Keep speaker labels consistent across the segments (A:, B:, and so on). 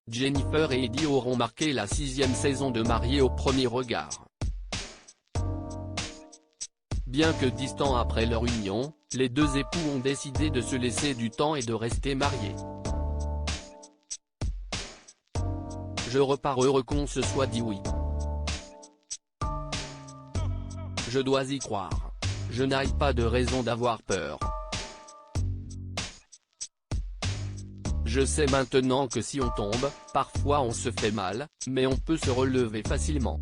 A: Jennifer et Eddie auront marqué la 6e saison de Mariés au premier regard. Bien que distants après leur union, les deux époux ont décidé de se laisser du temps et de rester mariés. Je repars heureux qu'on se soit dit oui. Je dois y croire. Je n'ai pas de raison d'avoir peur. Je sais maintenant que si on tombe, parfois on se fait mal, mais on peut se relever facilement.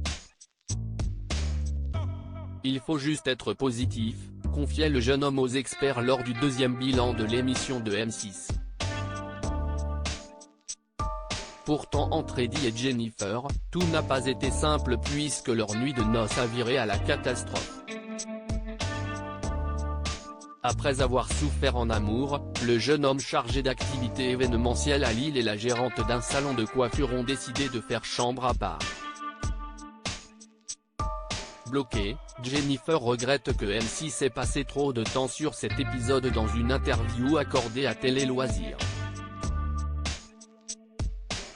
A: Il faut juste être positif, confiait le jeune homme aux experts lors du deuxième bilan de l'émission de M6. Pourtant entre Eddie et Jennifer, tout n'a pas été simple puisque leur nuit de noces a viré à la catastrophe. Après avoir souffert en amour, le jeune homme chargé d'activités événementielles à Lille et la gérante d'un salon de coiffure ont décidé de faire chambre à part. Bloquée, Jennifer regrette que M6 ait passé trop de temps sur cet épisode dans une interview accordée à Télé Loisirs.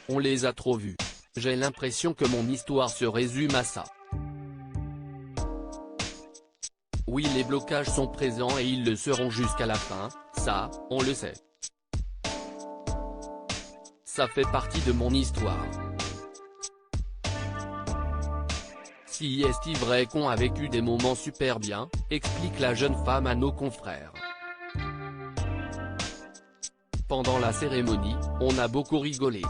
A: On les a trop vus. J'ai l'impression que mon histoire se résume à ça. Oui, les blocages sont présents et ils le seront jusqu'à la fin, ça, on le sait. Ça fait partie de mon histoire. Si est vrai qu'on a vécu des moments super bien, explique la jeune femme à nos confrères. Pendant la cérémonie, on a beaucoup rigolé.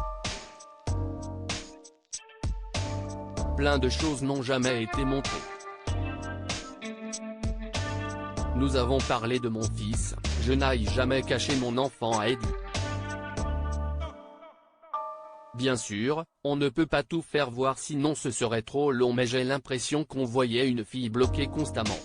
A: Plein de choses n'ont jamais été montrées. Nous avons parlé de mon fils, je n'ai jamais caché mon enfant à Eddie. Bien sûr, on ne peut pas tout faire voir sinon ce serait trop long mais j'ai l'impression qu'on voyait une fille bloquée constamment.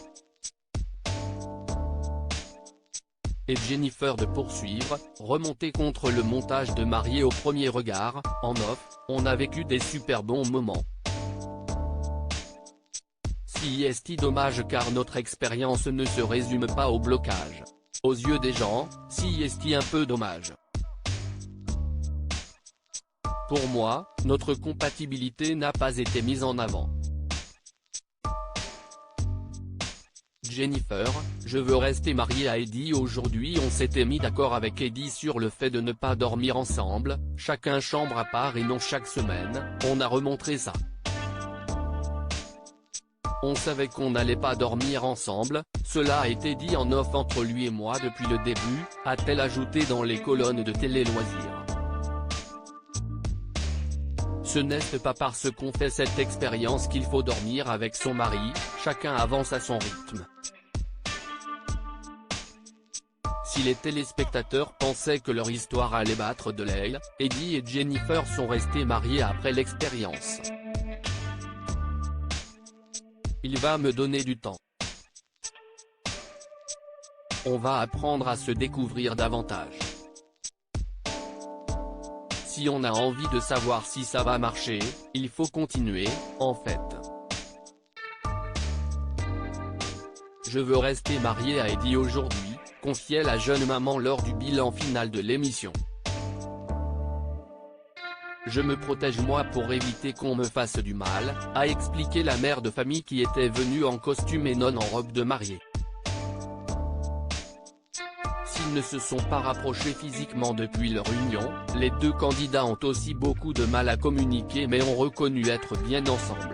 A: Et Jennifer de poursuivre, remonter contre le montage de Mariés au premier regard, en off, on a vécu des super bons moments. Si est dommage car notre expérience ne se résume pas au blocage. Aux yeux des gens, si est un peu dommage. Pour moi, notre compatibilité n'a pas été mise en avant. Jennifer, je veux rester mariée à Eddie. Aujourd'hui on s'était mis d'accord avec Eddie sur le fait de ne pas dormir ensemble, chacun chambre à part et non chaque semaine, on a remontré ça. On savait qu'on n'allait pas dormir ensemble, cela a été dit en off entre lui et moi depuis le début, a-t-elle ajouté dans les colonnes de Télé Loisirs. Ce n'est pas parce qu'on fait cette expérience qu'il faut dormir avec son mari, chacun avance à son rythme. Si les téléspectateurs pensaient que leur histoire allait battre de l'aile, Eddie et Jennifer sont restés mariés après l'expérience. Il va me donner du temps. On va apprendre à se découvrir davantage. Si on a envie de savoir si ça va marcher, il faut continuer, en fait. Je veux rester mariée à Eddie aujourd'hui, confiait la jeune maman lors du bilan final de l'émission. Je me protège moi pour éviter qu'on me fasse du mal, a expliqué la mère de famille qui était venue en costume et non en robe de mariée. S'ils ne se sont pas rapprochés physiquement depuis leur union, les deux candidats ont aussi beaucoup de mal à communiquer mais ont reconnu être bien ensemble.